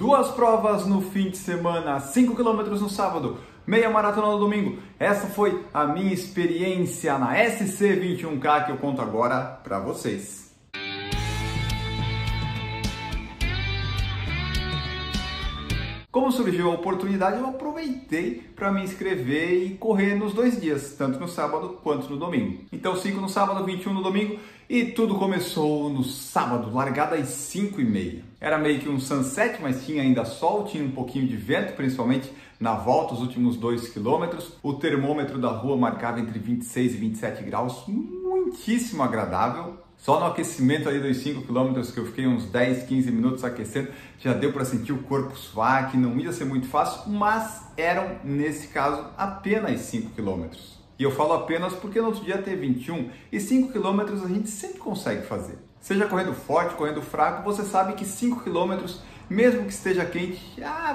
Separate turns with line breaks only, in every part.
Duas provas no fim de semana, 5 km no sábado, meia maratona no domingo. Essa foi a minha experiência na SC21K que eu conto agora para vocês. Como surgiu a oportunidade, eu aproveitei para me inscrever e correr nos 2 dias, tanto no sábado quanto no domingo. Então 5 no sábado, 21 no domingo e tudo começou no sábado, largada às 5h30. Era meio que um sunset, mas tinha ainda sol, tinha um pouquinho de vento, principalmente na volta, os últimos 2 quilômetros. O termômetro da rua marcava entre 26 e 27 graus, muitíssimo agradável. Só no aquecimento ali dos 5 km que eu fiquei uns 10, 15 minutos aquecendo, já deu para sentir o corpo suar, que não ia ser muito fácil, mas eram, nesse caso, apenas 5 km. E eu falo apenas porque no outro dia teve 21 e 5 km a gente sempre consegue fazer. Seja correndo forte, correndo fraco, você sabe que 5 km, mesmo que esteja quente,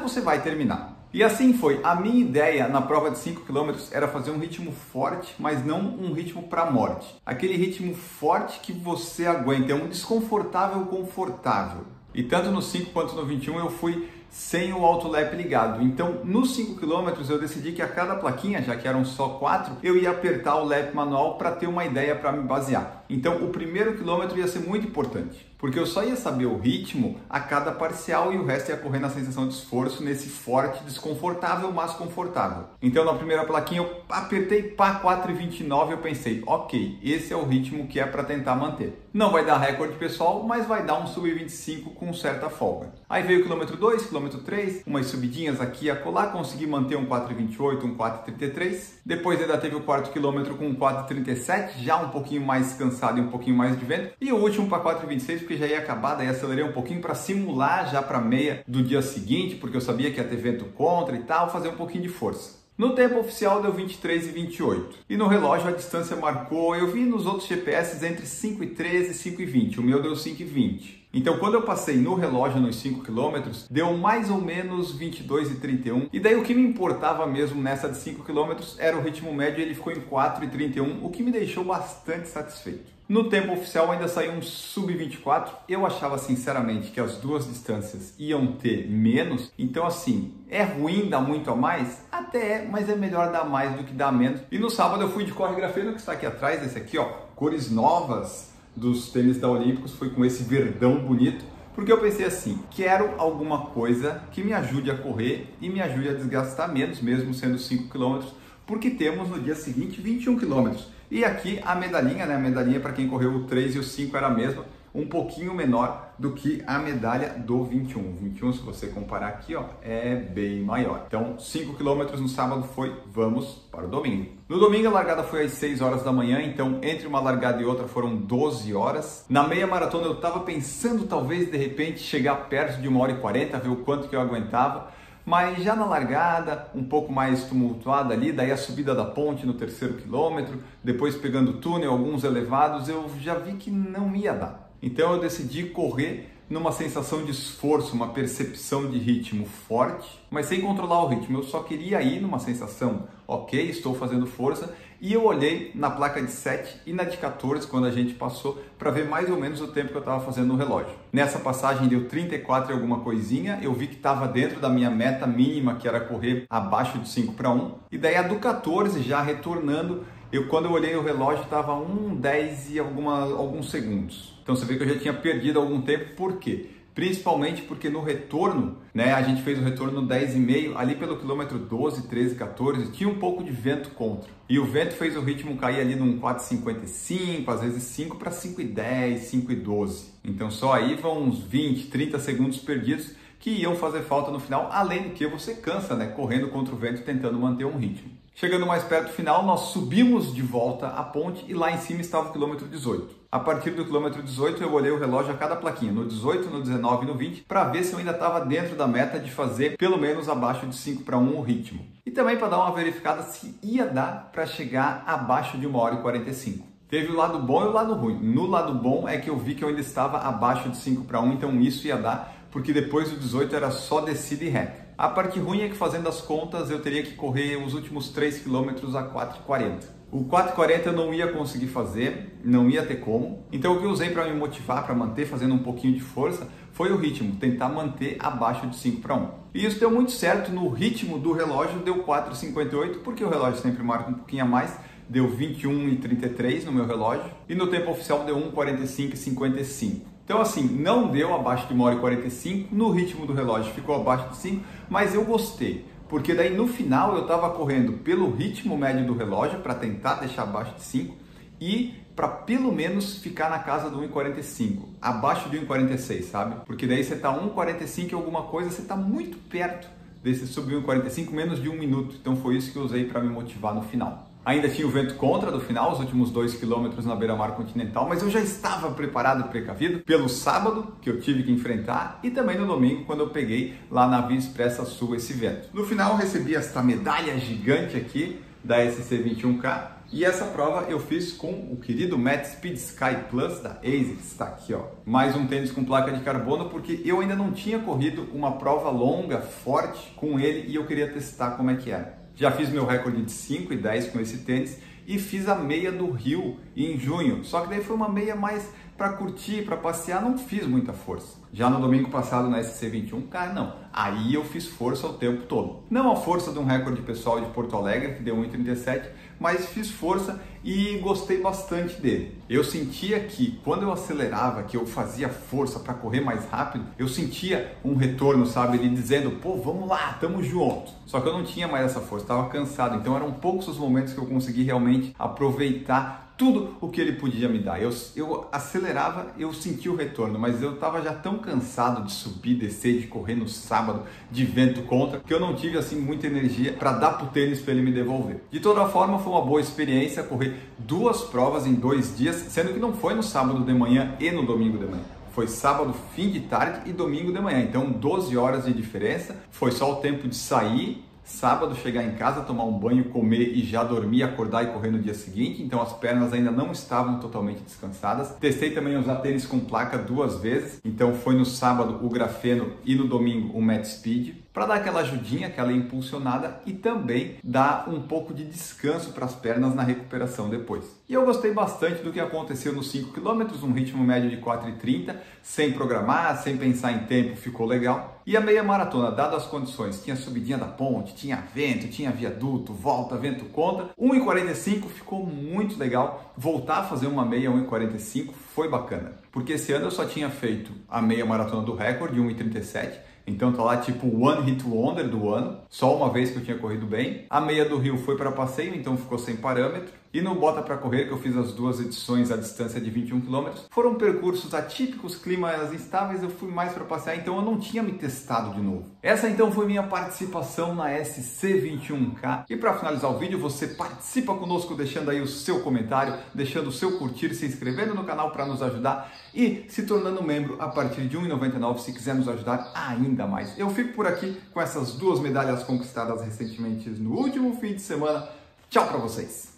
você vai terminar. E assim foi. A minha ideia na prova de 5 km era fazer um ritmo forte, mas não um ritmo para morte. Aquele ritmo forte que você aguenta, é um desconfortável confortável. E tanto no 5 quanto no 21 eu fui sem o autolap ligado. Então, nos 5 km eu decidi que a cada plaquinha, já que eram só 4, eu ia apertar o lap manual para ter uma ideia para me basear. Então, o primeiro quilômetro ia ser muito importante, porque eu só ia saber o ritmo a cada parcial e o resto ia correr na sensação de esforço, nesse forte, desconfortável, mas confortável. Então, na primeira plaquinha eu apertei pá 4,29 e eu pensei, ok, esse é o ritmo que é para tentar manter. Não vai dar recorde pessoal, mas vai dar um sub-25 com certa folga. Aí veio o quilômetro 2, quilômetro 3, umas subidinhas aqui e acolá, consegui manter um 4,28, um 4,33. Depois ainda teve o quarto quilômetro com um 4,37, já um pouquinho mais cansado e um pouquinho mais de vento. E o último para 4,26, porque já ia acabar, daí acelerei um pouquinho para simular já para meia do dia seguinte, porque eu sabia que ia ter vento contra e tal, fazer um pouquinho de força. No tempo oficial deu 23,28 e no relógio a distância marcou, eu vi nos outros GPS entre 5,13 e 5,20, o meu deu 5,20. Então quando eu passei no relógio nos 5 km, deu mais ou menos 22,31 e daí o que me importava mesmo nessa de 5 km era o ritmo médio e ele ficou em 4,31, o que me deixou bastante satisfeito. No tempo oficial ainda saiu um sub-24, eu achava sinceramente que as duas distâncias iam ter menos, então assim, é ruim dar muito a mais? Até é, mas é melhor dar mais do que dar menos. E no sábado eu fui de corre grafeno, que está aqui atrás, esse aqui ó, cores novas dos tênis da Olímpicos, foi com esse verdão bonito, porque eu pensei assim, quero alguma coisa que me ajude a correr e me ajude a desgastar menos, mesmo sendo 5 km, porque temos no dia seguinte 21 km. E aqui a medalhinha, né? A medalhinha para quem correu o 3 e o 5 era a mesma, um pouquinho menor do que a medalha do 21. O 21, se você comparar aqui, ó, é bem maior. Então, 5 km no sábado foi, vamos para o domingo. No domingo a largada foi às 6 horas da manhã, então entre uma largada e outra foram 12 horas. Na meia maratona eu estava pensando talvez de repente chegar perto de 1h40, ver o quanto que eu aguentava. Mas já na largada, um pouco mais tumultuada ali, daí a subida da ponte no 3º quilômetro, depois pegando túnel, alguns elevados, eu já vi que não ia dar. Então eu decidi correr numa sensação de esforço, uma percepção de ritmo forte, mas sem controlar o ritmo. Eu só queria ir numa sensação, ok, estou fazendo força, e eu olhei na placa de 7 e na de 14 quando a gente passou para ver mais ou menos o tempo que eu estava fazendo no relógio. Nessa passagem deu 34 e alguma coisinha, eu vi que estava dentro da minha meta mínima, que era correr abaixo de 5:1, e daí a do 14 já retornando, quando eu olhei o relógio estava 1:10 e alguns segundos. Então você vê que eu já tinha perdido algum tempo, por quê? Principalmente porque no retorno, né, a gente fez o retorno no 10,5, ali pelo quilômetro 12, 13, 14, tinha um pouco de vento contra. E o vento fez o ritmo cair ali num 4,55, às vezes 5 para 5,10, 5,12. Então só aí vão uns 20, 30 segundos perdidos que iam fazer falta no final, além do que você cansa, né, correndo contra o vento tentando manter um ritmo. Chegando mais perto do final, nós subimos de volta a ponte e lá em cima estava o quilômetro 18. A partir do quilômetro 18 eu olhei o relógio a cada plaquinha, no 18, no 19 e no 20, para ver se eu ainda estava dentro da meta de fazer pelo menos abaixo de 5:1 o ritmo. E também para dar uma verificada se ia dar para chegar abaixo de 1h45. Teve o lado bom e o lado ruim. No lado bom é que eu vi que eu ainda estava abaixo de 5:1, então isso ia dar, porque depois do 18 era só descida e reta. A parte ruim é que fazendo as contas eu teria que correr os últimos 3 km a 4,40. O 4,40 eu não ia conseguir fazer, não ia ter como. Então o que eu usei para me motivar, para manter fazendo um pouquinho de força, foi o ritmo, tentar manter abaixo de 5:1. E isso deu muito certo. No ritmo do relógio deu 4,58, porque o relógio sempre marca um pouquinho a mais, deu 21,33 no meu relógio, e no tempo oficial deu 1,45,55. Então assim, não deu abaixo de 1h45, no ritmo do relógio ficou abaixo de 5, mas eu gostei. Porque daí no final eu estava correndo pelo ritmo médio do relógio para tentar deixar abaixo de 5 e para pelo menos ficar na casa do 1,45, abaixo de 1,46, sabe? Porque daí você está 1,45 e alguma coisa, você está muito perto desse subir 1,45, menos de 1 minuto. Então foi isso que eu usei para me motivar no final. Ainda tinha o vento contra do final, os últimos 2 km na beira-mar continental, mas eu já estava preparado e precavido pelo sábado, que eu tive que enfrentar, e também no domingo, quando eu peguei lá na Via Expressa Sul esse vento. No final eu recebi esta medalha gigante aqui da SC 21K, e essa prova eu fiz com o querido Matt Speed Sky Plus da ASICS, está aqui ó. Mais um tênis com placa de carbono, porque eu ainda não tinha corrido uma prova longa, forte com ele, e eu queria testar como é que era. Já fiz meu recorde de 5 e 10 com esse tênis e fiz a meia do Rio em junho. Só que daí foi uma meia mais para curtir, para passear, não fiz muita força. Já no domingo passado na SC 21K, não. Aí eu fiz força o tempo todo. Não a força de um recorde pessoal de Porto Alegre, que deu 1,37, mas fiz força e gostei bastante dele. Eu sentia que quando eu acelerava, que eu fazia força para correr mais rápido, eu sentia um retorno, sabe? Ele dizendo, pô, vamos lá, tamo junto. Só que eu não tinha mais essa força, estava cansado. Então eram poucos os momentos que eu consegui realmente aproveitar tudo o que ele podia me dar. Eu acelerava, eu sentia o retorno, mas eu estava já tão cansado de subir, descer, de correr no sábado, de vento contra, que eu não tive assim muita energia para dar pro tênis para ele me devolver. De toda forma, foi uma boa experiência correr 2 provas em 2 dias, sendo que não foi no sábado de manhã e no domingo de manhã. Foi sábado, fim de tarde e domingo de manhã. Então 12 horas de diferença, foi só o tempo de sair, sábado chegar em casa, tomar um banho, comer e já dormir, acordar e correr no dia seguinte. Então as pernas ainda não estavam totalmente descansadas. Testei também usar tênis com placa 2 vezes. Então foi no sábado o grafeno e no domingo o Matt Speed, para dar aquela ajudinha, aquela impulsionada e também dar um pouco de descanso para as pernas na recuperação depois. E eu gostei bastante do que aconteceu nos 5 km, um ritmo médio de 4,30, sem programar, sem pensar em tempo, ficou legal. E a meia maratona, dadas as condições, tinha subidinha da ponte, tinha vento, tinha viaduto, volta, vento contra, 1,45 ficou muito legal. Voltar a fazer uma meia 1,45 foi bacana, porque esse ano eu só tinha feito a meia maratona do recorde, 1,37, então tá lá tipo One Hit Wonder do ano, só uma vez que eu tinha corrido bem. A meia do Rio foi para passeio, então ficou sem parâmetro. E no Bota para Correr, que eu fiz as 2 edições à distância de 21 km, foram percursos atípicos, climas instáveis, eu fui mais para passear, então eu não tinha me testado de novo. Essa então foi minha participação na SC 21K. E para finalizar o vídeo, você participa conosco deixando aí o seu comentário, deixando o seu curtir, se inscrevendo no canal para nos ajudar e se tornando membro a partir de R$ 1,99 se quiser nos ajudar ainda mais. Eu fico por aqui com essas 2 medalhas conquistadas recentemente no último fim de semana. Tchau para vocês!